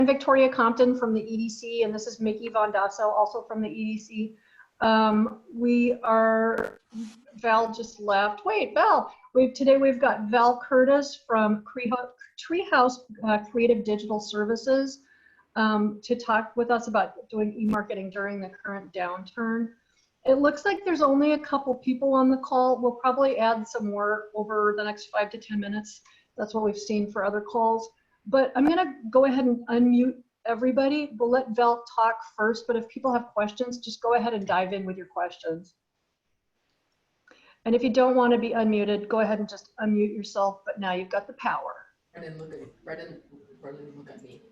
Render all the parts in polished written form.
I'm Victoria Compton from the EDC, and this is Mickey Von Dasso, also from the EDC. Val just left. Wait, Val, today we've got Val Curtis from Treehouse Creative Digital Services to talk with us about doing e-marketing during the current downturn. It looks like there's only a couple people on the call. We'll probably add some more over the next 5 to 10 minutes. That's what we've seen for other calls. But I'm gonna go ahead and unmute everybody. We'll let Val talk first, but if people have questions, just go ahead and dive in with your questions. And if you don't want to be unmuted, go ahead and just unmute yourself, but now you've got the power. Brendan, look at me.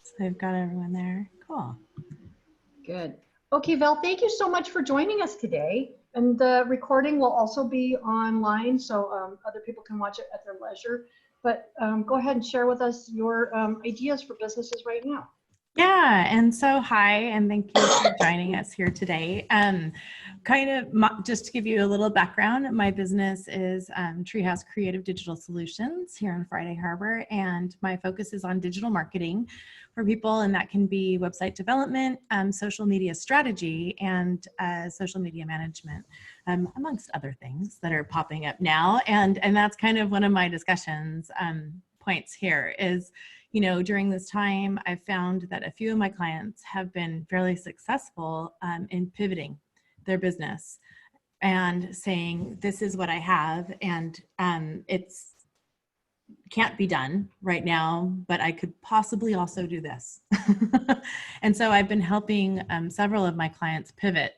So they've got everyone there. Cool. Good. Okay, Val, thank you so much for joining us today. And the recording will also be online, so other people can watch it at their leisure. But go ahead and share with us your ideas for businesses right now. Yeah, and so hi, and thank you for joining us here today. Just to give you a little background, my business is Treehouse Creative Digital Solutions here in Friday Harbor, and my focus is on digital marketing for people, and that can be website development, social media strategy, and social media management, amongst other things that are popping up now. And that's kind of one of my discussions points here is, you know, during this time, I've found that a few of my clients have been fairly successful in pivoting their business and saying, this is what I have, and it's can't be done right now, but I could possibly also do this. And so I've been helping several of my clients pivot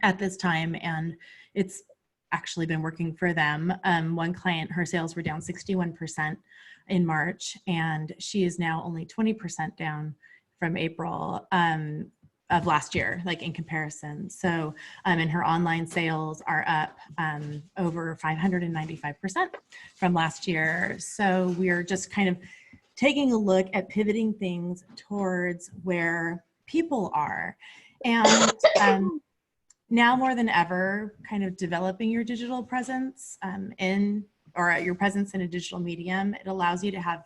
at this time, and it's actually been working for them. One client, her sales were down 61% in March, and she is now only 20% down from April of last year, like in comparison. So, and her online sales are up over 595% from last year. So we're just kind of taking a look at pivoting things towards where people are. And now more than ever, kind of developing your digital presence or your presence in a digital medium, it allows you to have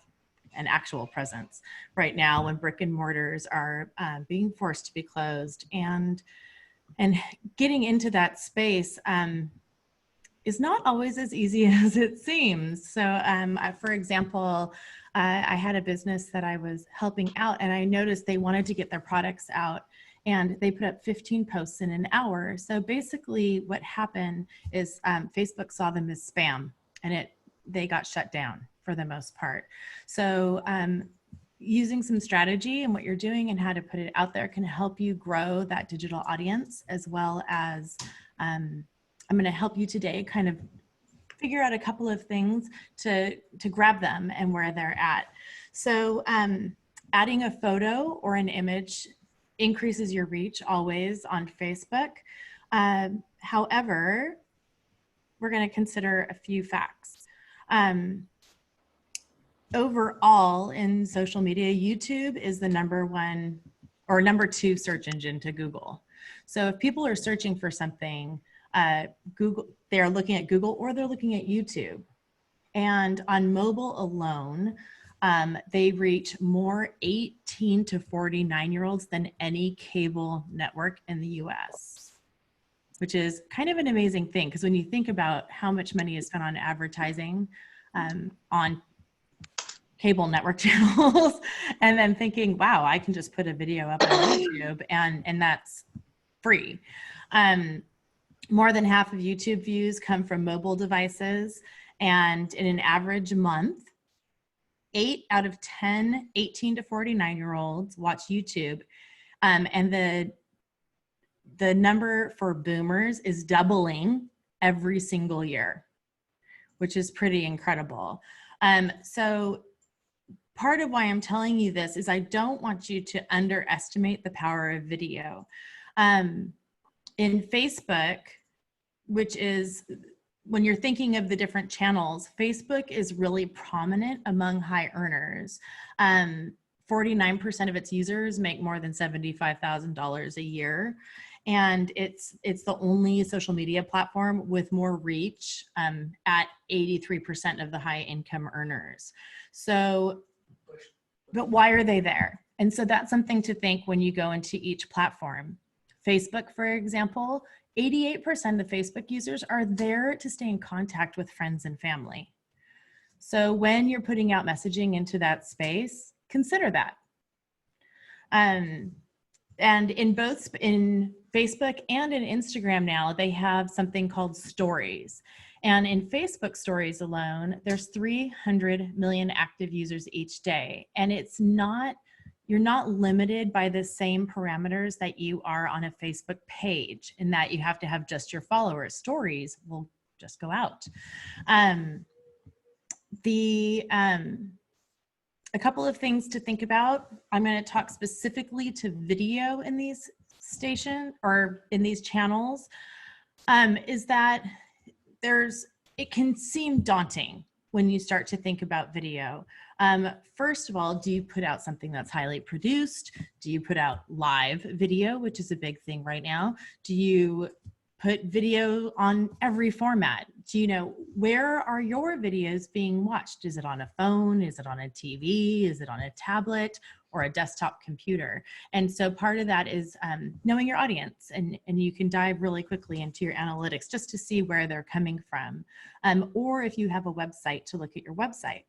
an actual presence right now when brick and mortars are being forced to be closed, and getting into that space is not always as easy as it seems. So for example, I had a business that I was helping out, and I noticed they wanted to get their products out, and they put up 15 posts in an hour. So basically what happened is Facebook saw them as spam, and they got shut down for the most part. So using some strategy and what you're doing and how to put it out there can help you grow that digital audience, as well as I'm going to help you today kind of figure out a couple of things to grab them and where they're at. So adding a photo or an image increases your reach always on Facebook. However, we're going to consider a few facts. Overall in social media, YouTube is the #1 or #2 search engine to Google. So if people are searching for something, they're looking at Google or they're looking at YouTube. And on mobile alone, they reach more 18 to 49-year-olds than any cable network in the US, which is kind of an amazing thing, because when you think about how much money is spent on advertising on cable network channels, and then thinking, wow, I can just put a video up on YouTube and that's free. More than half of YouTube views come from mobile devices, and in an average month, 8 out of 10 18 to 49-year-olds watch YouTube, and the number for boomers is doubling every single year, which is pretty incredible. So part of why I'm telling you this is I don't want you to underestimate the power of video. In Facebook, which is, when you're thinking of the different channels, Facebook is really prominent among high earners. 49% of its users make more than $75,000 a year. And it's the only social media platform with more reach at 83% of the high income earners. So but why are they there? And so that's something to think when you go into each platform. Facebook, for example, 88% of Facebook users are there to stay in contact with friends and family. So when you're putting out messaging into that space, consider that. And in both in Facebook and in Instagram now, they have something called stories. And in Facebook stories alone, there's 300 million active users each day. And you're not limited by the same parameters that you are on a Facebook page, in that you have to have just your followers. Stories will just go out. A couple of things to think about. I'm going to talk specifically to video in these stations or in these channels, is that it can seem daunting when you start to think about video. First of all, do you put out something that's highly produced? Do you put out live video, which is a big thing right now? Do you put video on every format? Do you know, where are your videos being watched? Is it on a phone? Is it on a TV? Is it on a tablet or a desktop computer? And so part of that is knowing your audience, and you can dive really quickly into your analytics just to see where they're coming from. Or if you have a website, to look at your website.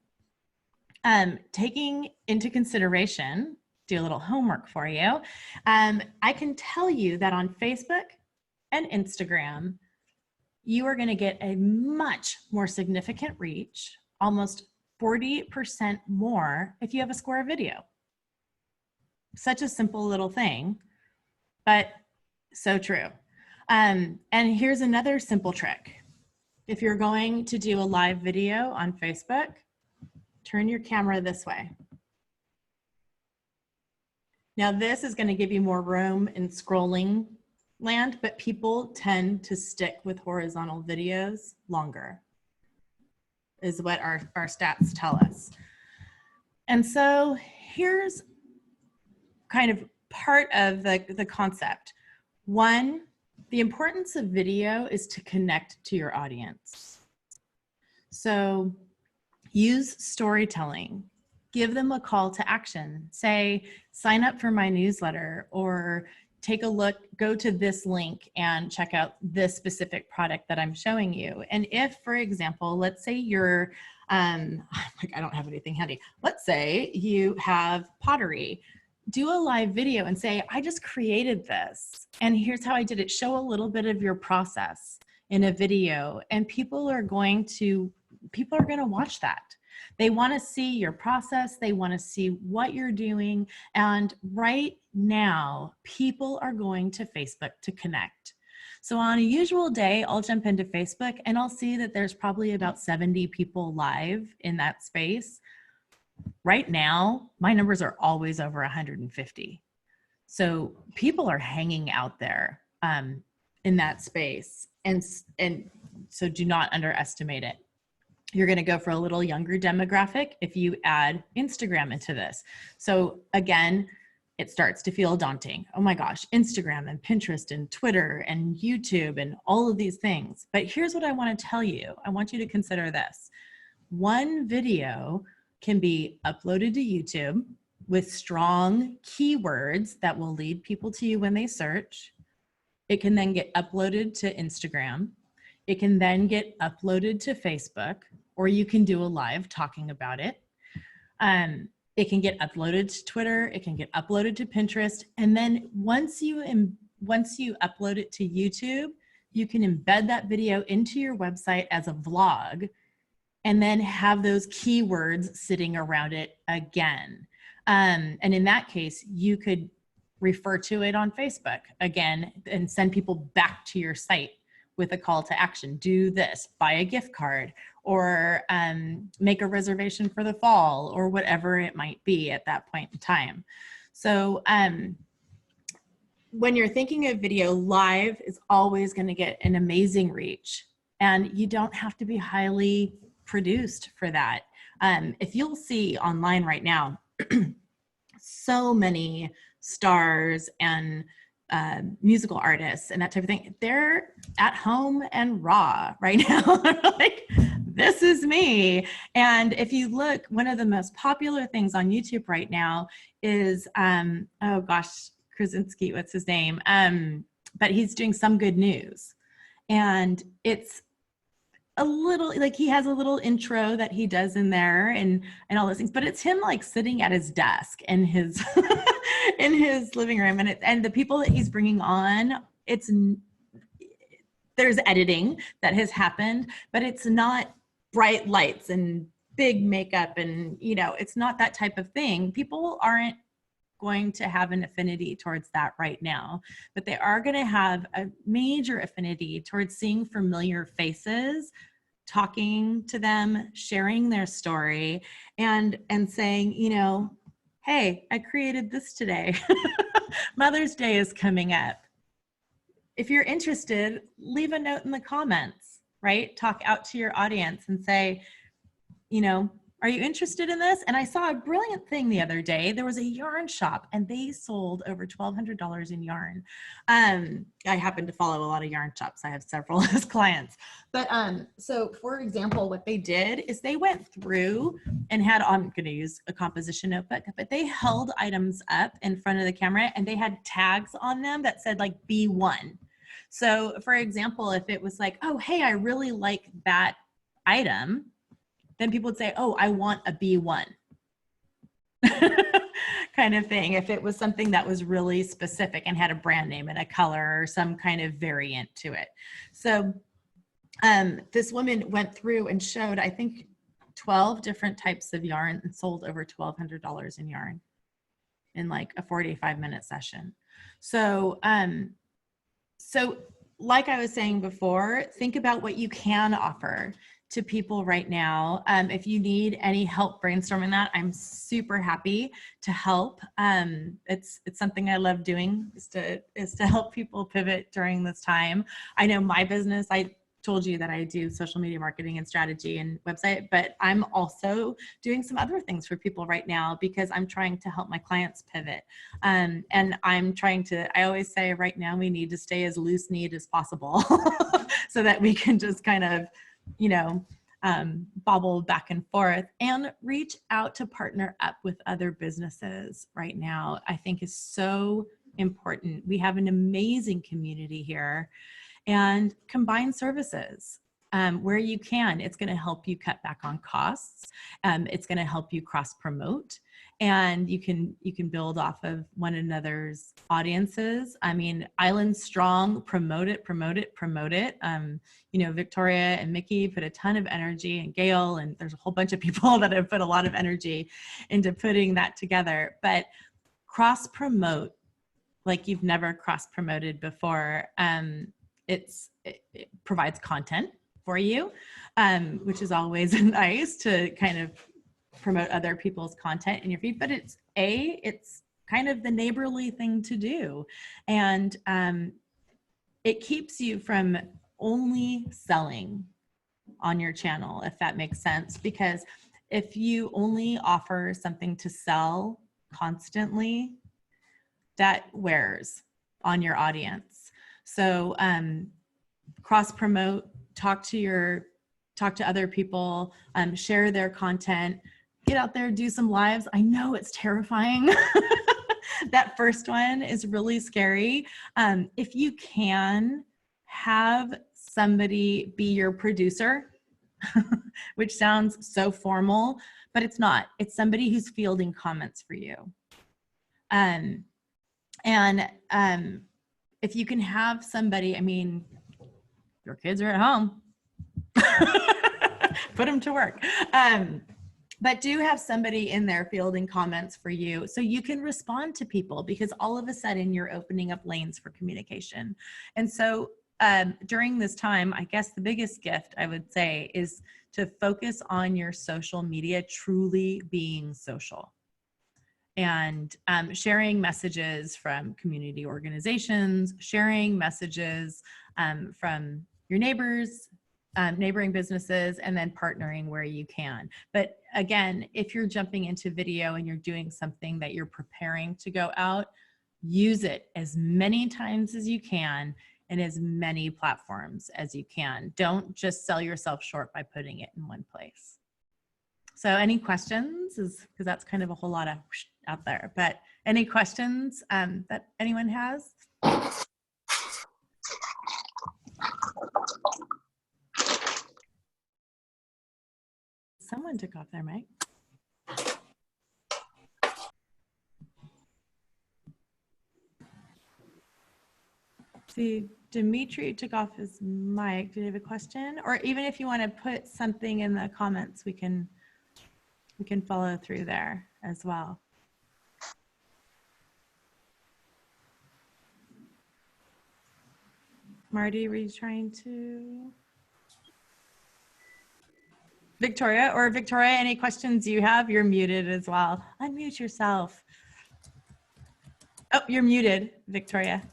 Taking into consideration, do a little homework for you. I can tell you that on Facebook and Instagram, you are going to get a much more significant reach, almost 40% more if you have a square video. Such a simple little thing, but so true. And here's another simple trick. If you're going to do a live video on Facebook, turn your camera this way. Now this is going to give you more room in scrolling land, but people tend to stick with horizontal videos longer, is what our stats tell us. And so here's kind of part of the concept. One, the importance of video is to connect to your audience. So use storytelling. Give them a call to action. Say, sign up for my newsletter, or take a look, go to this link and check out this specific product that I'm showing you. And if, for example, let's say you're, I don't have anything handy. Let's say you have pottery. Do a live video and say, I just created this, and here's how I did it. Show a little bit of your process in a video, and people are going to watch that. They want to see your process. They want to see what you're doing. And right now, people are going to Facebook to connect. So on a usual day, I'll jump into Facebook and I'll see that there's probably about 70 people live in that space. Right now, my numbers are always over 150. So people are hanging out there in that space. And so do not underestimate it. You're going to go for a little younger demographic if you add Instagram into this. So again, it starts to feel daunting. Oh my gosh, Instagram and Pinterest and Twitter and YouTube and all of these things. But here's what I want to tell you. I want you to consider this. One video can be uploaded to YouTube with strong keywords that will lead people to you when they search. It can then get uploaded to Instagram. It can then get uploaded to Facebook, or you can do a live talking about it. It can get uploaded to Twitter. It can get uploaded to Pinterest. And then once you upload it to YouTube, you can embed that video into your website as a vlog, and then have those keywords sitting around it again. And in that case, you could refer to it on Facebook again and send people back to your site with a call to action. Do this, buy a gift card, or make a reservation for the fall, or whatever it might be at that point in time. So when you're thinking of video, live is always going to get an amazing reach, and you don't have to be highly produced for that. If you'll see online right now, so many stars and musical artists and that type of thing, they're at home and raw right now. Like, this is me. And if you look, one of the most popular things on YouTube right now is, oh gosh, Krasinski, what's his name? But he's doing Some Good News. And it's a little, like he has a little intro that he does in there and all those things, but it's him like sitting at his desk in his, in his living room. And the people that he's bringing on, there's editing that has happened, but it's not bright lights and big makeup and, you know, it's not that type of thing. People aren't going to have an affinity towards that right now, but they are going to have a major affinity towards seeing familiar faces, talking to them, sharing their story, and saying, you know, hey, I created this today. Mother's Day is coming up. If you're interested, leave a note in the comments, right? Talk out to your audience and say, you know, are you interested in this? And I saw a brilliant thing the other day. There was a yarn shop and they sold over $1,200 in yarn. I happen to follow a lot of yarn shops. I have several as clients. But so for example, what they did is they went through and had, I'm going to use a composition notebook, but they held items up in front of the camera and they had tags on them that said like B1. So for example, if it was like, oh, hey, I really like that item, then people would say, oh, I want a B1 kind of thing. If it was something that was really specific and had a brand name and a color or some kind of variant to it. So this woman went through and showed, I think, 12 different types of yarn and sold over $1,200 in yarn in like a 45-minute session. So, so like I was saying before, think about what you can offer to people right now. If you need any help brainstorming that, I'm super happy to help. It's something I love doing is to help people pivot during this time. I know my business, I told you that I do social media marketing and strategy and website, but I'm also doing some other things for people right now because I'm trying to help my clients pivot. And I'm trying to, I always say right now we need to stay as loose-kneed as possible so that we can just kind of, you know, bobble back and forth and reach out to partner up with other businesses right now, I think is so important. We have an amazing community here, and combine services where you can. It's going to help you cut back on costs. It's going to help you cross promote, and you can build off of one another's audiences. I mean, Island Strong, promote it. You know, Victoria and Mickey put a ton of energy, and Gail, and there's a whole bunch of people that have put a lot of energy into putting that together. But cross promote like you've never cross promoted before. It provides content for you, which is always nice to kind of promote other people's content in your feed, but it's kind of the neighborly thing to do. And it keeps you from only selling on your channel, if that makes sense, because if you only offer something to sell constantly, that wears on your audience. So cross promote, talk to other people, share their content, get out there, do some lives. I know it's terrifying. That first one is really scary. If you can have somebody be your producer, which sounds so formal, but it's not. It's somebody who's fielding comments for you. And if you can have somebody, I mean, your kids are at home, put them to work. But do have somebody in there fielding comments for you so you can respond to people, because all of a sudden you're opening up lanes for communication. And so during this time, I guess the biggest gift I would say is to focus on your social media truly being social. And sharing messages from community organizations, sharing messages from your neighbors, neighboring businesses, and then partnering where you can. But again, if you're jumping into video and you're doing something that you're preparing to go out, use it as many times as you can in as many platforms as you can. Don't just sell yourself short by putting it in one place. So any questions? Because that's kind of a whole lot of out there, but any questions that anyone has? Someone took off their mic. See, Dimitri took off his mic. Do you have a question? Or even if you want to put something in the comments, we can follow through there as well. Marty, were you trying to? Victoria, any questions you have? You're muted as well. Unmute yourself. Oh, you're muted, Victoria.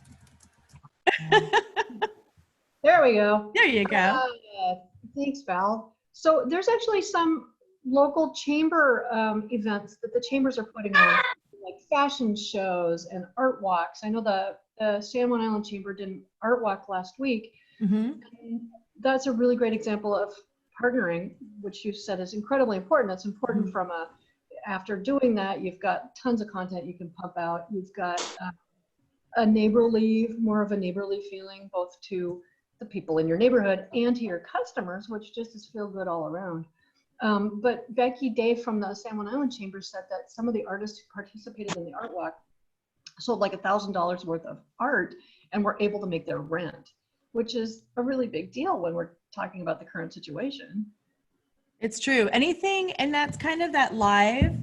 There we go. There you go. Thanks, Val. So there's actually some local chamber events that the chambers are putting on, like fashion shows and art walks. I know the San Juan Island Chamber did an art walk last week. Mm-hmm. And that's a really great example of partnering, which you said is incredibly important. It's important Mm-hmm. from after doing that, you've got tons of content you can pump out. You've got more of a neighborly feeling, both to the people in your neighborhood and to your customers, which just is feel good all around. But Becky Day from the San Juan Island Chamber said that some of the artists who participated in the art walk sold like $1,000 worth of art and were able to make their rent, which is a really big deal when we're talking about the current situation. It's true. Anything, and that's kind of that live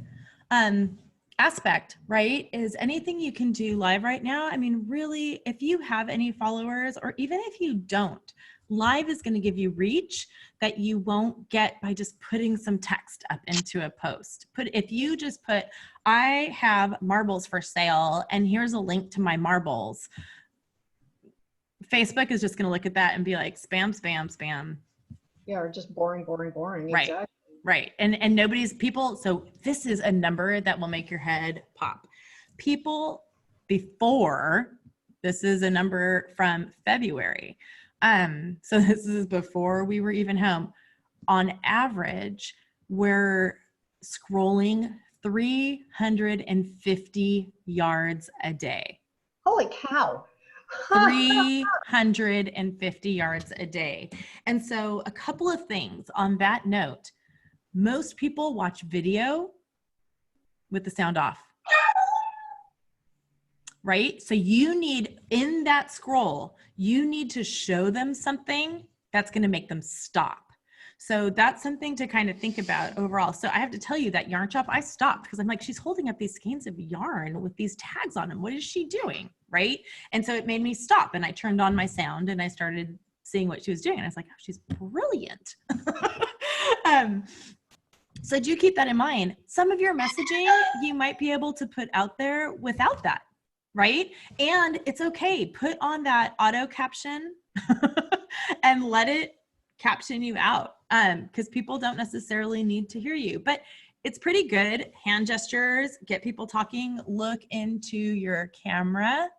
aspect, right? Is anything you can do live right now. I mean, really, if you have any followers, or even if you don't, live is going to give you reach that you won't get by just putting some text up into a post. If you just put, I have marbles for sale, and here's a link to my marbles, Facebook is just going to look at that and be like, spam, spam, spam. Yeah, or just boring. Right. Exactly. Right. And nobody's people. So this is a number that will make your head pop. People before, this is a number from February. So this is before we were even home. On average, we're scrolling 350 yards a day. Holy cow. 350 yards a day. And so a couple of things on that note. Most people watch video with the sound off, right? So you need, in that scroll, you need to show them something that's going to make them stop. So that's something to kind of think about overall. So I have to tell you that yarn shop, I stopped because I'm like, she's holding up these skeins of yarn with these tags on them. What is she doing? Right? And so it made me stop, and I turned on my sound and I started seeing what she was doing. And I was like, oh, she's brilliant. So do keep that in mind. Some of your messaging you might be able to put out there without that, right? And it's okay. Put on that auto caption and let it caption you out, because people don't necessarily need to hear you. But it's pretty good. Hand gestures, get people talking, look into your camera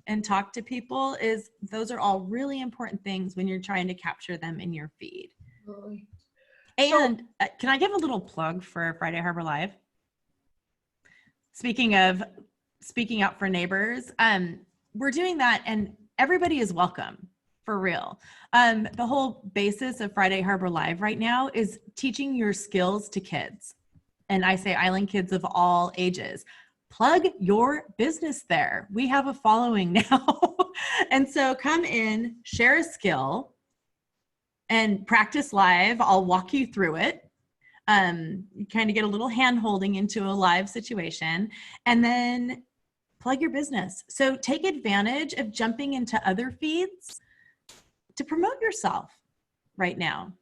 and talk to people. Those are all really important things when you're trying to capture them in your feed. Really? And can I give a little plug for Friday Harbor Live? Speaking of speaking out for neighbors, we're doing that, and everybody is welcome, for real. The whole basis of Friday Harbor Live right now is teaching your skills to kids. And I say island kids of all ages. Plug your business there. We have a following now. And so come in, share a skill, and practice live. I'll walk you through it. You kind of get a little hand holding into a live situation, and then plug your business. So take advantage of jumping into other feeds to promote yourself right now.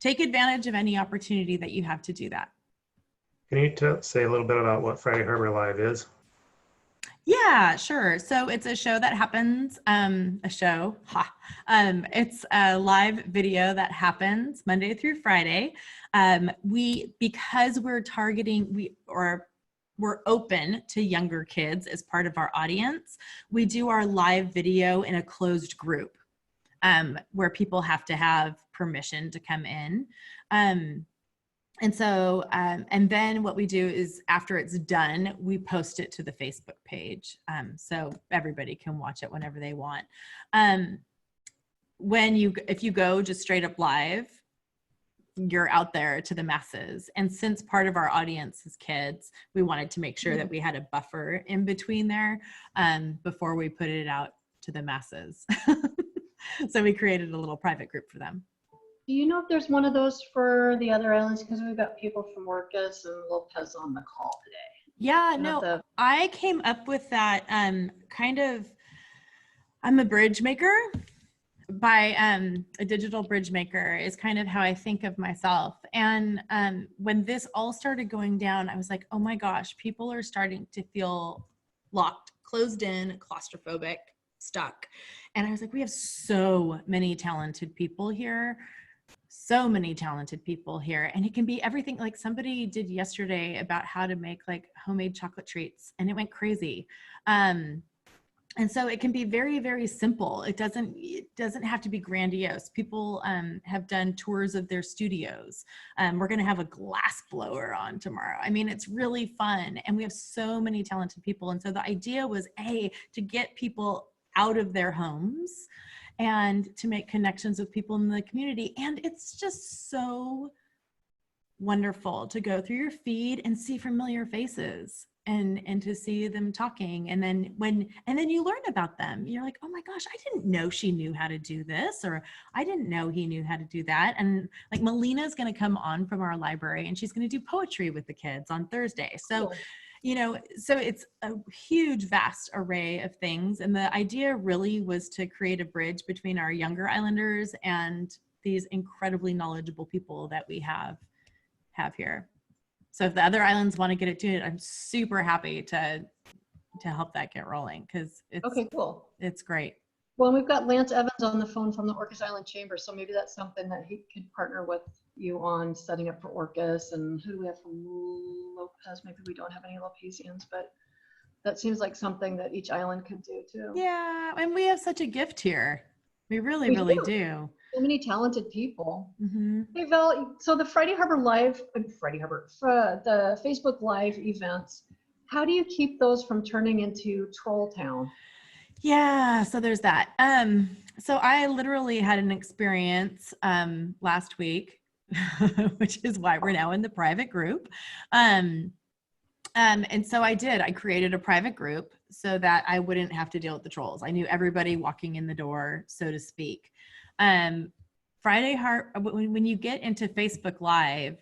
Take advantage of any opportunity that you have to do that. Can you say a little bit about what Friday Harbor Live is? Yeah, sure. So it's a show that happens, it's a live video that happens Monday through Friday. Because we're targeting, we're open to younger kids as part of our audience, we do our live video in a closed group where people have to have permission to come in. And so, and then what we do is after it's done, we post it to the Facebook page. So everybody can watch it whenever they want. If you go just straight up live, you're out there to the masses. And since part of our audience is kids, we wanted to make sure that we had a buffer in between there before we put it out to the masses. So we created a little private group for them. Do you know if there's one of those for the other islands? Because we've got people from Orcas and Lopez on the call today. Yeah, no, I came up with that kind of, I'm a bridge maker by a digital bridge maker is kind of how I think of myself. And when this all started going down, I was like, oh my gosh, people are starting to feel locked, closed in, claustrophobic, stuck. And I was like, we have so many talented people here. So many talented people here. And it can be everything. Like somebody did yesterday about how to make like homemade chocolate treats and it went crazy. And so it can be very, very simple. It doesn't have to be grandiose. People have done tours of their studios. We're going to have a glass blower on tomorrow. I mean, it's really fun. And we have so many talented people. And so the idea was to get people out of their homes and to make connections with people in the community. And it's just so wonderful to go through your feed and see familiar faces and to see them talking. And then you learn about them. You're like, oh my gosh, I didn't know she knew how to do this, or I didn't know he knew how to do that. And like Melina's going to come on from our library and she's going to do poetry with the kids on Thursday. So Cool. So it's a huge, vast array of things. And the idea really was to create a bridge between our younger islanders and these incredibly knowledgeable people that we have here. So if the other islands want to get it to it, I'm super happy to help that get rolling because Okay, cool. It's great. Well, we've got Lance Evans on the phone from the Orcas Island Chamber, so maybe that's something that he could partner with you on setting up for Orcas. And who do we have from Lopez? Maybe we don't have any Lopesians, but that seems like something that each island could do too. Yeah, and we have such a gift here. We really do. So many talented people. Mm-hmm. Hey Val, so the the Facebook Live events, how do you keep those from turning into Troll Town? Yeah, so there's that. So I literally had an experience last week, which is why we're now in the private group. And so I created a private group so that I wouldn't have to deal with the trolls. I knew everybody walking in the door, so to speak. Friday Heart, when you get into Facebook Live,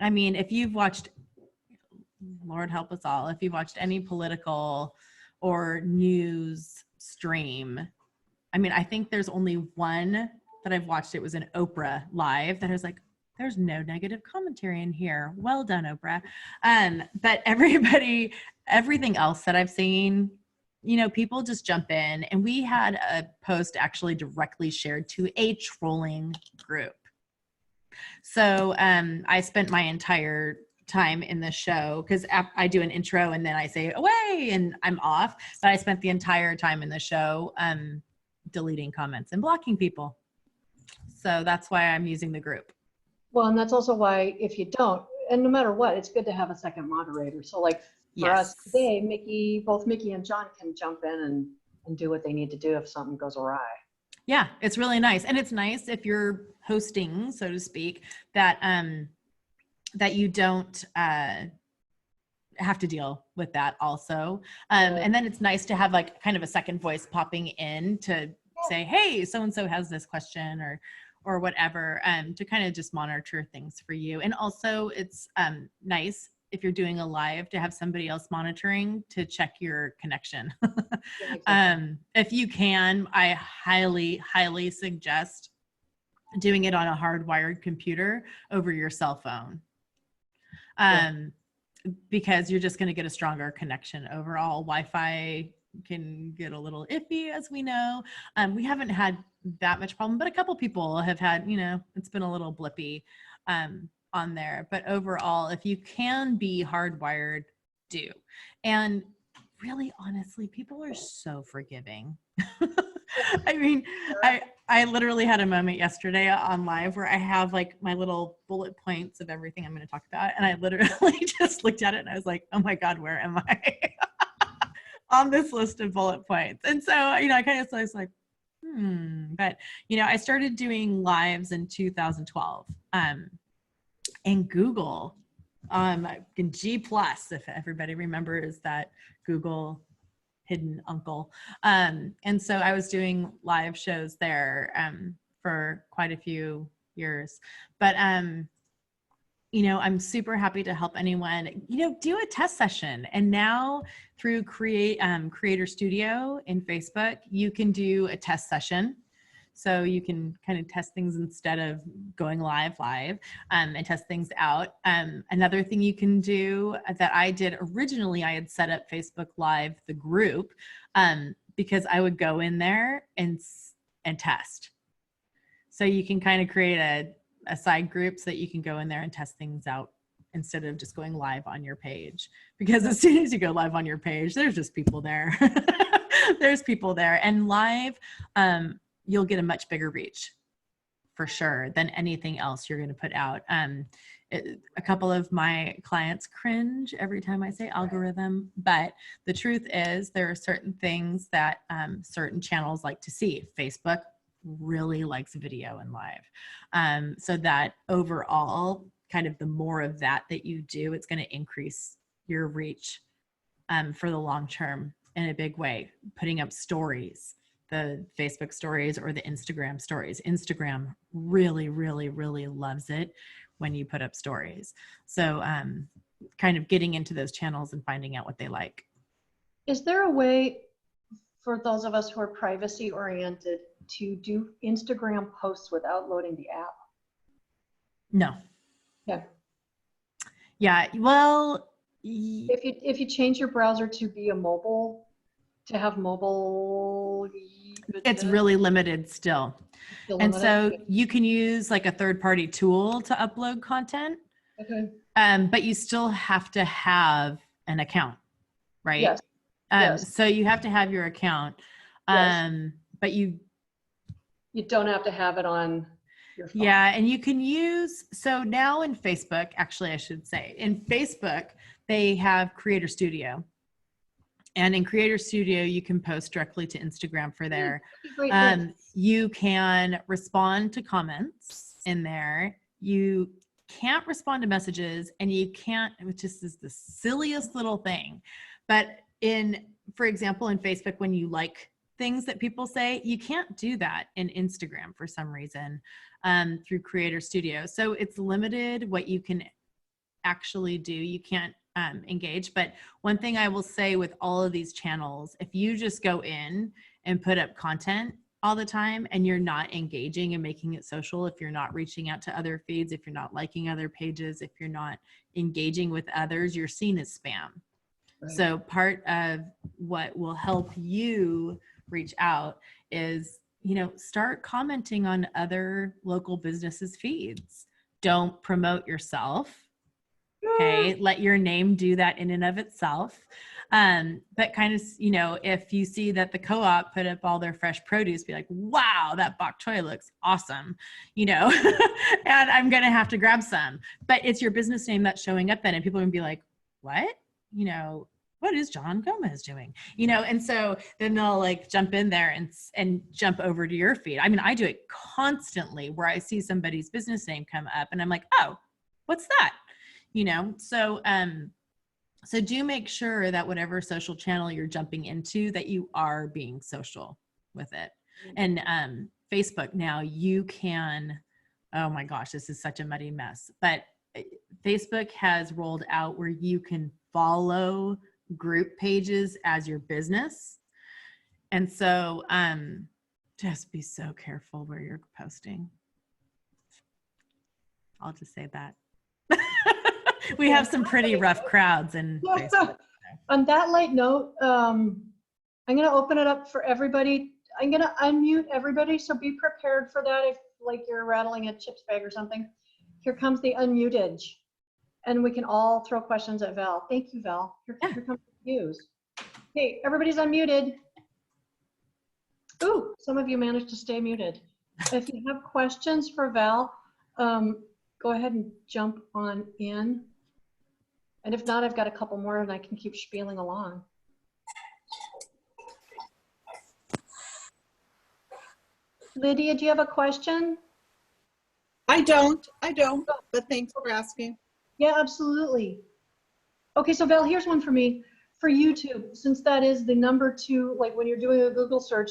I mean, if you've watched, Lord help us all, if you've watched any political or news stream, I mean, I think there's only one that I've watched. It was an Oprah Live that I was like, there's no negative commentary in here. Well done, Oprah. But everything else that I've seen, people just jump in. And we had a post actually directly shared to a trolling group. So I spent my entire time in the show because I do an intro and then I say away and I'm off. But I spent the entire time in the show deleting comments and blocking people. So that's why I'm using the group. Well, and that's also why if you don't, and no matter what, it's good to have a second moderator. So like for us today, both Mickey and John can jump in and do what they need to do if something goes awry. Yeah, it's really nice. And it's nice if you're hosting, so to speak, that that you don't have to deal with that also. And then it's nice to have like kind of a second voice popping in to say, hey, so-and-so has this question or whatever, to kind of just monitor things for you. And also it's nice if you're doing a live to have somebody else monitoring to check your connection. If you can, I highly, highly suggest doing it on a hardwired computer over your cell phone. Because you're just going to get a stronger connection overall. Wi-Fi can get a little iffy, as we know. We haven't had that much problem, but a couple people have had, it's been a little blippy. on there. But overall, if you can be hardwired, do. And really, honestly, people are so forgiving. I mean, I literally had a moment yesterday on live where I have like my little bullet points of everything I'm going to talk about. And I literally just looked at it and I was like, oh my God, where am I on this list of bullet points? And so, you know, I kind of was like, but, you know, I started doing lives in 2012 and Google, in G plus, if everybody remembers that Google hidden uncle. And so I was doing live shows there for quite a few years. But, you know, I'm super happy to help anyone, you know, do a test session. And now through Creator Studio in Facebook, you can do a test session. So you can kind of test things instead of going live and test things out. Another thing you can do that I did originally, I had set up Facebook Live, the group, because I would go in there and test. So you can kind of create a side group so that you can go in there and test things out instead of just going live on your page. Because as soon as you go live on your page, there's just people there. There's people there. And live, you'll get a much bigger reach for sure than anything else you're going to put out. A couple of my clients cringe every time I say algorithm, but the truth is there are certain things that certain channels like to see. Facebook really likes video and live. So that overall, kind of the more of that you do, it's going to increase your reach for the long term in a big way. Putting up stories, the Facebook stories or the Instagram stories. Instagram really, really, really loves it when you put up stories. So kind of getting into those channels and finding out what they like. Is there a way for those of us who are privacy oriented to do Instagram posts without loading the app? No. Yeah. Yeah. Well, if you change your browser to be a mobile, to have mobile, it's really limited still. And so you can use like a third-party tool to upload content. Okay. But you still have to have an account, right? Yes. Yes. So you have to have your account, but you don't have to have it on your phone. Yeah, and you can use, so now in Facebook, actually I should say, in Facebook, they have Creator Studio. And in Creator Studio, you can post directly to Instagram for there. You can respond to comments in there. You can't respond to messages, and you can't, which is the silliest little thing. But for example, in Facebook, when you like things that people say, you can't do that in Instagram for some reason through Creator Studio. So it's limited what you can actually do. You can't engage. But one thing I will say with all of these channels, if you just go in and put up content all the time and you're not engaging and making it social, if you're not reaching out to other feeds, if you're not liking other pages, if you're not engaging with others, you're seen as spam. Right. So part of what will help you reach out is, start commenting on other local businesses' feeds. Don't promote yourself. Okay, let your name do that in and of itself. But kind of, if you see that the co-op put up all their fresh produce, be like, wow, that bok choy looks awesome, and I'm going to have to grab some. But it's your business name that's showing up then, and people are going to be like, what? What is John Gomez doing? And so then they'll like jump in there and jump over to your feed. I mean, I do it constantly where I see somebody's business name come up and I'm like, oh, what's that? So do make sure that whatever social channel you're jumping into, that you are being social with it. And Facebook now, you can, oh my gosh, this is such a muddy mess, but Facebook has rolled out where you can follow group pages as your business. And so just be so careful where you're posting. I'll just say that. We have some pretty rough crowds in Facebook. On that light note, I'm going to open it up for everybody. I'm going to unmute everybody, so be prepared for that if like you're rattling a chips bag or something. Here comes the unmuted. And we can all throw questions at Val. Thank you, Val. Here comes the views. Hey, everybody's unmuted. Ooh, some of you managed to stay muted. If you have questions for Val, go ahead and jump on in. And if not, I've got a couple more and I can keep spieling along. Lydia, do you have a question? I don't, but thanks for asking. Yeah, absolutely. Okay, so Val, here's one for me. For YouTube, since that is the #2, like when you're doing a Google search,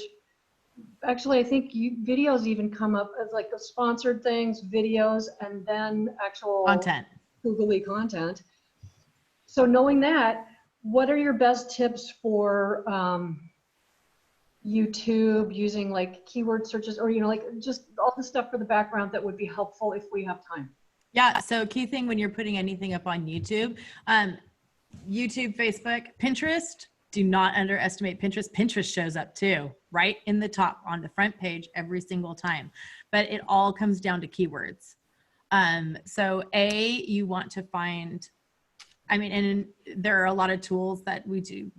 actually I think videos even come up as like the sponsored things, videos, and then actual Content. Googly content. So knowing that, what are your best tips for YouTube using like keyword searches, or like just all the stuff for the background that would be helpful if we have time? Yeah, so key thing when you're putting anything up on YouTube, YouTube, Facebook, Pinterest, do not underestimate Pinterest. Pinterest shows up too, right in the top on the front page every single time, but it all comes down to keywords. So you want to find, and there are a lot of tools that we do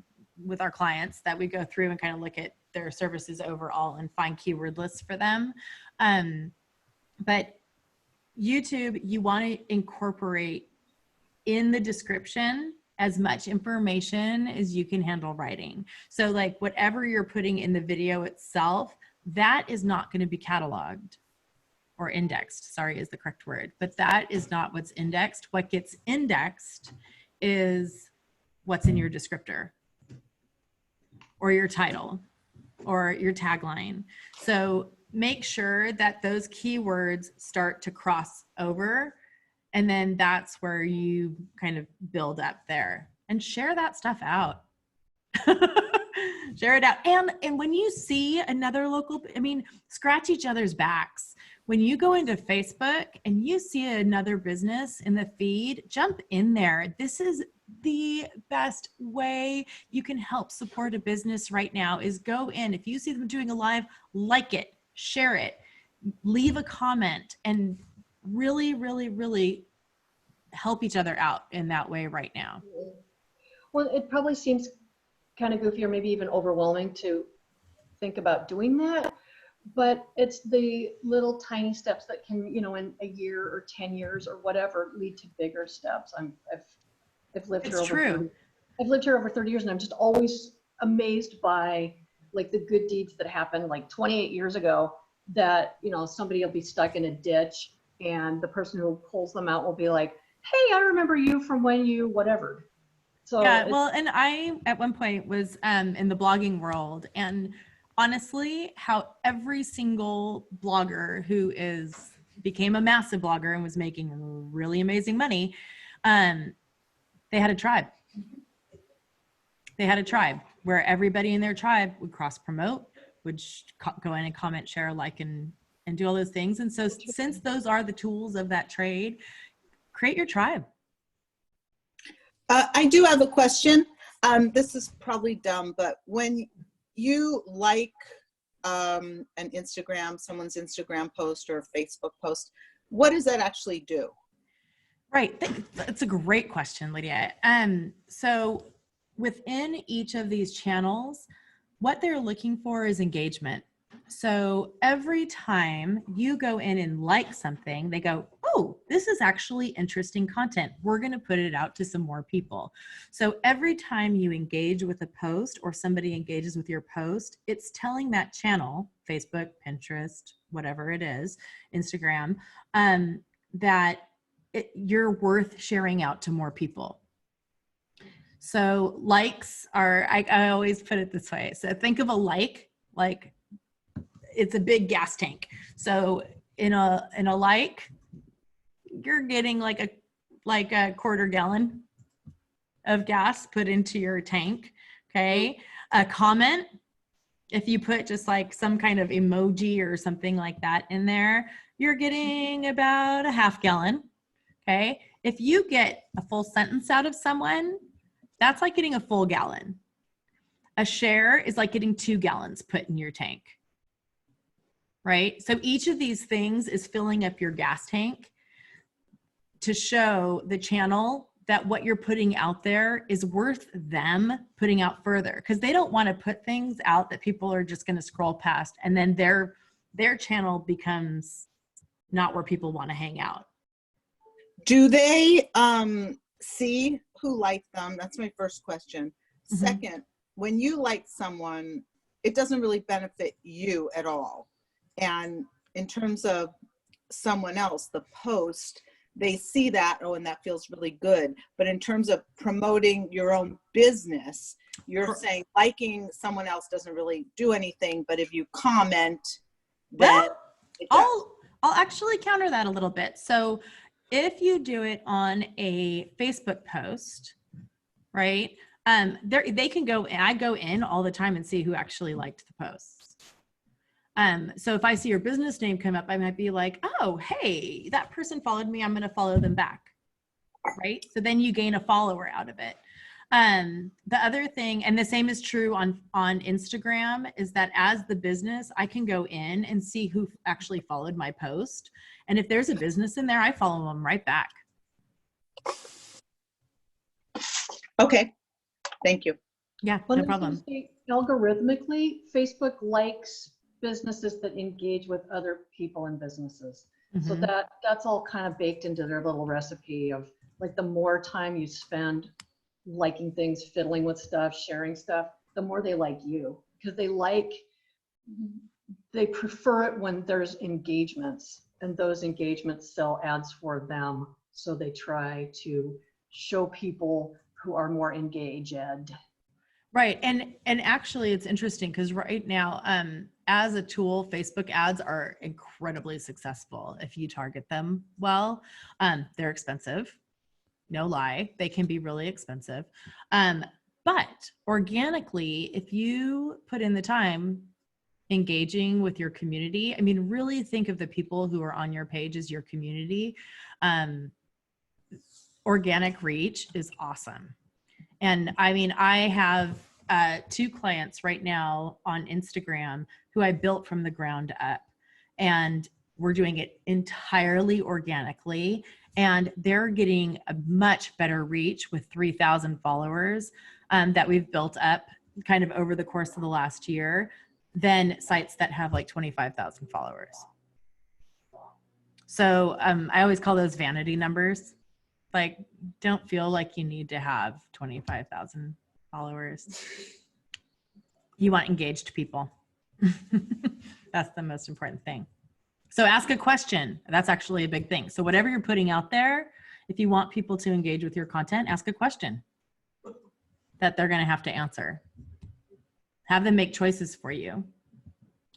with our clients that we go through and kind of look at their services overall and find keyword lists for them. But YouTube, you want to incorporate in the description as much information as you can handle writing. So like whatever you're putting in the video itself, that is not going to be cataloged or indexed, sorry is the correct word, but that is not what's indexed. What gets indexed is what's in your descriptor or your title or your tagline. So make sure that those keywords start to cross over, and then that's where you kind of build up there and share that stuff out. Share it out. And when you see another local, scratch each other's backs. When you go into Facebook and you see another business in the feed, jump in there. This is the best way you can help support a business right now is go in. If you see them doing a live, like it, share it, leave a comment, and really, really, really help each other out in that way right now. Well, it probably seems kind of goofy or maybe even overwhelming to think about doing that, but it's the little tiny steps that can, in a year or 10 years or whatever, lead to bigger steps. I've lived here I've lived here over 30 years, and I'm just always amazed by like the good deeds that happened like 28 years ago that, somebody will be stuck in a ditch and the person who pulls them out will be like, hey, I remember you from when you whatever. So yeah, well, and I at one point was in the blogging world, and honestly, how every single blogger who became a massive blogger and was making really amazing money, they had a tribe. They had a tribe where everybody in their tribe would cross promote, would go in and comment, share, like, and do all those things. And so since those are the tools of that trade, create your tribe. I do have a question. This is probably dumb, but when you like someone's Instagram post or Facebook post, what does that actually do? Right. That's a great question, Lydia. So within each of these channels, what they're looking for is engagement. So every time you go in and like something, they go, oh, this is actually interesting content. We're going to put it out to some more people. So every time you engage with a post or somebody engages with your post, it's telling that channel, Facebook, Pinterest, whatever it is, Instagram, that you're worth sharing out to more people. So likes are, I always put it this way. So think of a like it's a big gas tank. So in a like, you're getting like a quarter gallon of gas put into your tank. Okay. A comment, if you put just like some kind of emoji or something like that in there, you're getting about a half gallon. Okay. If you get a full sentence out of someone, that's like getting a full gallon. A share is like getting 2 gallons put in your tank. Right? So each of these things is filling up your gas tank. to show the channel that what you're putting out there is worth them putting out further, because they don't want to put things out that people are just going to scroll past, and then their channel becomes not where people want to hang out. Do they see who liked them? That's my first question. Mhm. Second, when you like someone, it doesn't really benefit you at all. And in terms of someone else, the post, they see that, oh, and that feels really good. But in terms of promoting your own business, you're saying liking someone else doesn't really do anything, but if you comment, then Well, it does. I'll actually counter that a little bit. So if you do it on a Facebook post, right? They can go, and I go in all the time and see who actually liked the posts. So if I see your business name come up, I might be like, oh, hey, that person followed me. I'm going to follow them back. Right? So then you gain a follower out of it. The other thing, and the same is true on Instagram, is that as the business, I can go in and see who actually followed my post. And if there's a business in there, I follow them right back. Okay, thank you. Yeah, Well, no I was problem. gonna say, algorithmically, Facebook likes businesses that engage with other people and businesses. So Mhm. that's all kind of baked into their little recipe of, like, the more time you spend liking things, fiddling with stuff, sharing stuff, the more they like you, because they prefer it when there's engagements, and those engagements sell ads for them. So they try to show people who are more engaged. Right. And actually it's interesting because right now, as a tool, Facebook ads are incredibly successful if you target them well. They're expensive. No lie. They can be really expensive. But organically, if you put in the time engaging with your community, I mean, really think of the people who are on your page as your community. Organic reach is awesome. And I mean, I have 2 clients right now on Instagram who I built from the ground up, and we're doing it entirely organically. And they're getting a much better reach with 3,000 followers that we've built up kind of over the course of the last year than sites that have like 25,000 followers. So I always call those vanity numbers. Like, don't feel like you need to have 25,000 followers. You want engaged people. That's the most important thing. So ask a question. That's actually a big thing. So whatever you're putting out there, if you want people to engage with your content, ask a question that they're going to have to answer. Have them make choices for you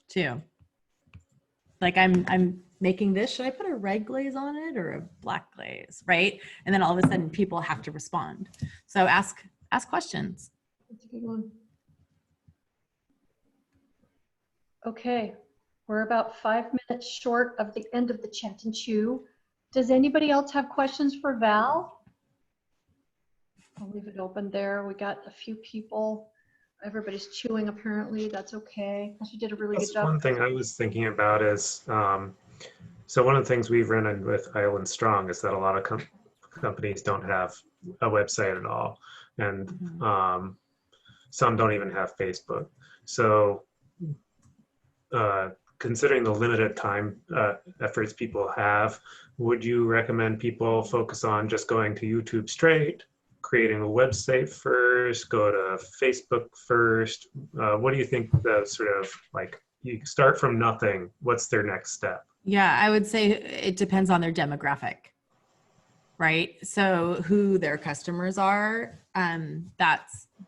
too. Like I'm making this, should I put a red glaze on it or a black glaze, right? And then all of a sudden people have to respond. So ask questions. That's a good one. Okay, we're about 5 minutes short of the end of the chat and chew. Does anybody else have questions for Val? I'll leave it open there. We got a few people. Everybody's chewing apparently. That's okay. She did a really good That's job. one thing I was thinking about is, so one of the things we've run into with Island Strong is that a lot of companies don't have a website at all. And some don't even have Facebook. So considering the limited time efforts people have, would you recommend people focus on just going to YouTube straight, creating a website first, go to Facebook first? What do you think the sort of, like, you start from nothing, what's their next step? Yeah, I would say it depends on their demographic, right? So who their customers are,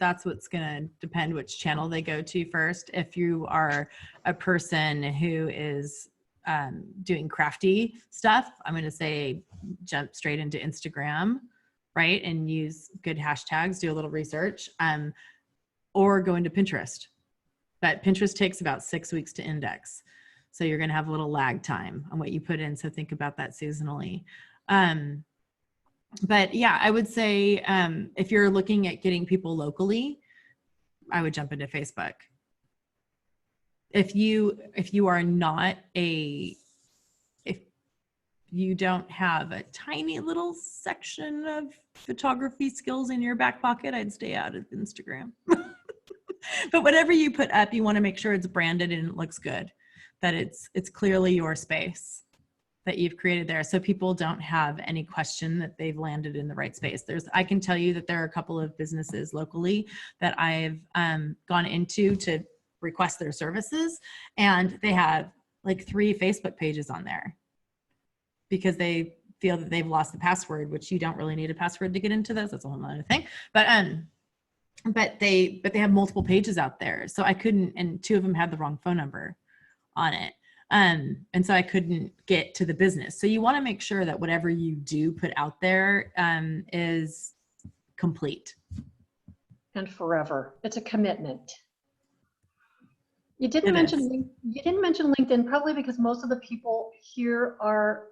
that's what's going to depend which channel they go to first. If you are a person who is doing crafty stuff, I'm going to say jump straight into Instagram, right? And use good hashtags, do a little research, or go into Pinterest. But Pinterest takes about 6 weeks to index. So you're going to have a little lag time on what you put in. So think about that seasonally. But yeah, I would say if you're looking at getting people locally, I would jump into Facebook. If you are not you don't have a tiny little section of photography skills in your back pocket, I'd stay out of Instagram. But whatever you put up, you want to make sure it's branded and it looks good, that it's clearly your space that you've created there, so people don't have any question that they've landed in the right space. I can tell you that there are a couple of businesses locally that I've gone into to request their services, and they have like 3 Facebook pages on there because they feel that they've lost the password, which you don't really need a password to get into those. That's a whole other thing. But they have multiple pages out there. So I couldn't, and 2 of them had the wrong phone number on it. And so I couldn't get to the business. So you want to make sure that whatever you do put out there is complete. And forever. It's a commitment. You didn't It mention LinkedIn, probably because most of the people here are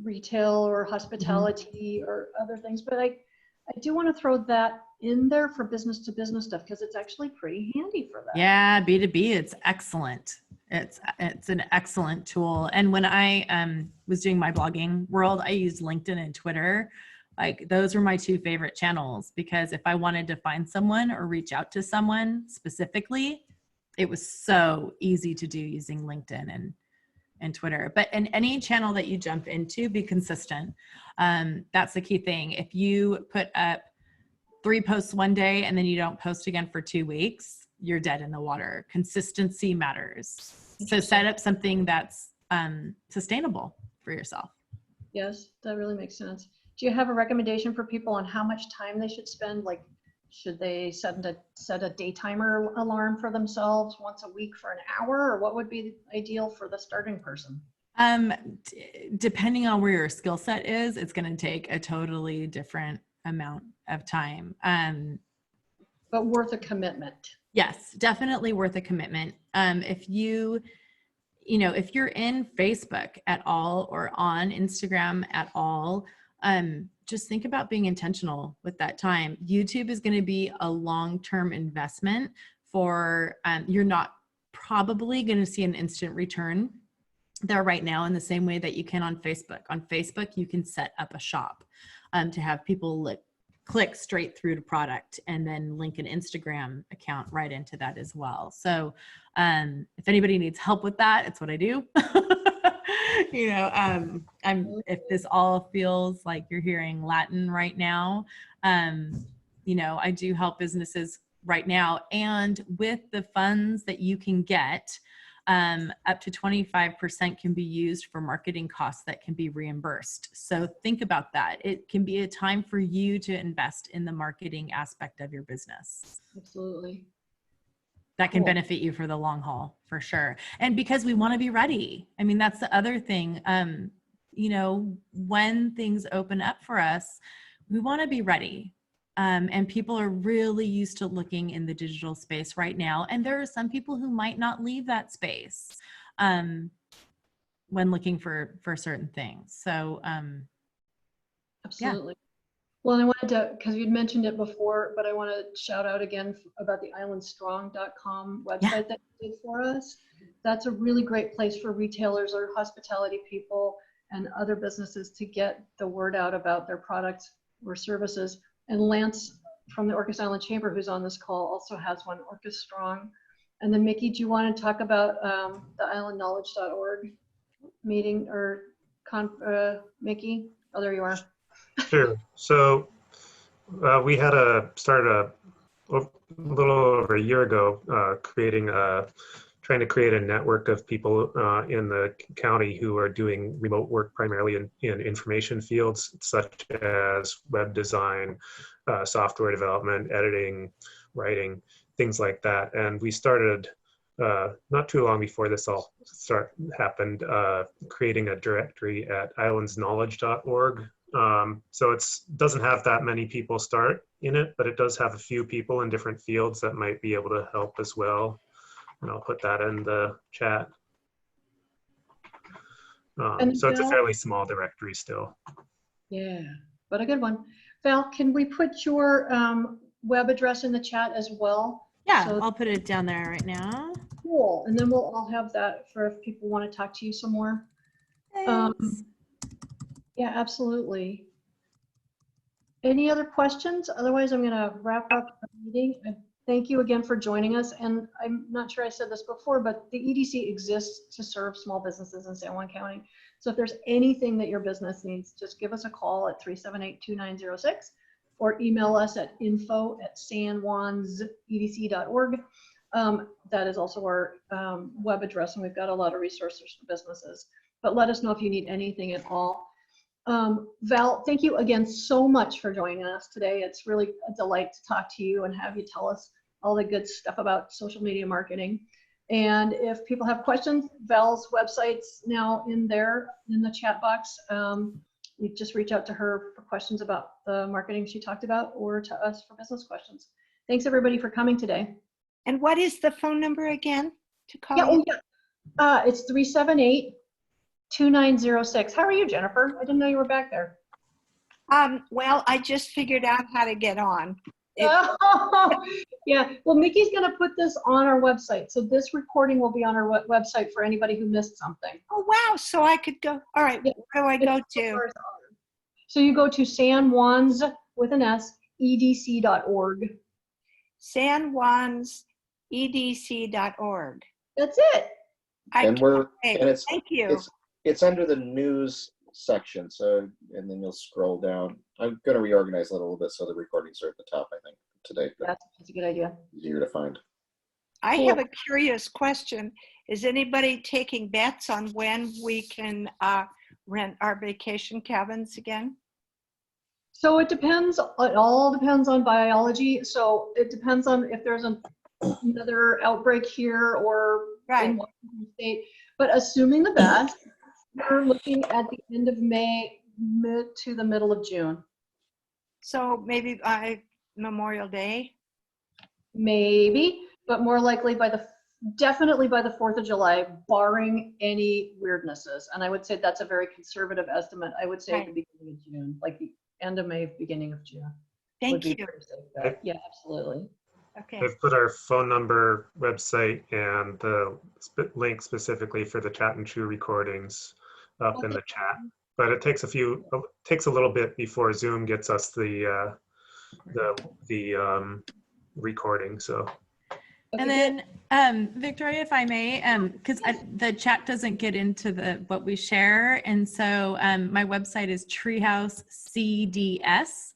retail or hospitality or other things, but I do want to throw that in there for business to business stuff because it's actually pretty handy for that. Yeah, B2B, it's excellent. It's an excellent tool. And when I was doing my blogging world, I used LinkedIn and Twitter. Like those were my 2 favorite channels, because if I wanted to find someone or reach out to someone specifically, it was so easy to do using LinkedIn and Twitter. But in any channel that you jump into, be consistent. That's the key thing. If you put up 3 posts one day and then you don't post again for 2 weeks, you're dead in the water. Consistency matters. So set up something that's sustainable for yourself. Yes, that really makes sense. Do you have a recommendation for people on how much time they should spend? Like, should they set a day timer alarm for themselves once a week for an hour, or what would be ideal for the starting person? Depending on where your skill set is, it's going to take a totally different amount of time. But worth a commitment. Yes, definitely worth a commitment. If you're in Facebook at all or on Instagram at all, just think about being intentional with that time. YouTube is going to be a long-term investment for, you're not probably going to see an instant return there right now in the same way that you can on Facebook. On Facebook, you can set up a shop to have people click straight through to product and then link an Instagram account right into that as well. So if anybody needs help with that, it's what I do. If this all feels like you're hearing Latin right now, I do help businesses right now. And with the funds that you can get, up to 25% can be used for marketing costs that can be reimbursed. So think about that. It can be a time for you to invest in the marketing aspect of your business. Absolutely. That can benefit you for the long haul, for sure. And because we want to be ready. I mean, that's the other thing. When things open up for us, we want to be ready. And people are really used to looking in the digital space right now. And there are some people who might not leave that space when looking for certain things. So, absolutely. Yeah. Well, and I wanted to, because you'd mentioned it before, but I want to shout out again about the islandstrong.com website that you did for us. That's a really great place for retailers or hospitality people and other businesses to get the word out about their products or services. And Lance from the Orcas Island Chamber, who's on this call, also has one, Orcas Strong. And then Mickey, do you want to talk about the islandknowledge.org meeting or Mickey? Oh, there you are. Sure. So we had started a little over a year ago, trying to create a network of people in the county who are doing remote work primarily in information fields such as web design, software development, editing, writing, things like that. And we started not too long before this all happened, creating a directory at islandsknowledge.org. So it doesn't have that many people start in it, but it does have a few people in different fields that might be able to help as well. And I'll put that in the chat. So it's a fairly small directory still. Yeah, but a good one. Val, can we put your web address in the chat as well? Yeah, so, I'll put it down there right now. Cool. And then we'll all have that for if people want to talk to you some more. Yeah, absolutely. Any other questions? Otherwise, I'm going to wrap up the meeting. Thank you again for joining us. And I'm not sure I said this before, but the EDC exists to serve small businesses in San Juan County. So if there's anything that your business needs, just give us a call at 378-2906 or email us at info@sanjuansedc.org. That is also our web address, and we've got a lot of resources for businesses. But let us know if you need anything at all. Val, thank you again so much for joining us today. It's really a delight to talk to you and have you tell us all the good stuff about social media marketing. And if people have questions, Val's website's now in there in the chat box. You just reach out to her for questions about the marketing she talked about, or to us for business questions. Thanks everybody for coming today. And what is the phone number again to call Yeah, you? oh yeah. It's 378-2906. How are you, Jennifer? I didn't know you were back there. Well, I just figured out how to get on. Yeah, well, Mickey's going to put this on our website. So this recording will be on our website for anybody who missed something. Oh, wow. So I could go. All right. Yeah. Where do I go to? So you go to San Juan's with an S, edc.org. sanjuansedc.org. That's it. Thank you. It's under the news section. So, and then you'll scroll down. I'm going to reorganize it a little bit so the recordings are at the top, I think, today. That's a good idea. Easier to find. I have a curious question. Is anybody taking bets on when we can rent our vacation cabins again? So it depends, it all depends on biology. So it depends on if there's another outbreak here or in Washington State. But assuming the best, we're looking at the end of May, mid to the middle of June. So maybe by Memorial Day? Maybe, but more likely definitely by the 4th of July, barring any weirdnesses. And I would say that's a very conservative estimate. I would say at the beginning of June, like the end of May, beginning of June. Thank you. Yeah, absolutely. Okay. I've put our phone number, website, and the link specifically for the Chat and Chew recordings up in the chat. But it takes a little bit before Zoom gets us the recording. So. And then, Victoria, if I may, because the chat doesn't get into what we share, and so my website is Treehouse CDS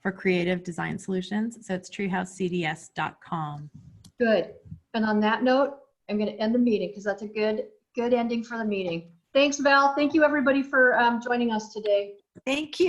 for Creative Design Solutions. So it's treehousecds.com. Good. And on that note, I'm going to end the meeting because that's a good ending for the meeting. Thanks, Val. Thank you, everybody, for joining us today. Thank you.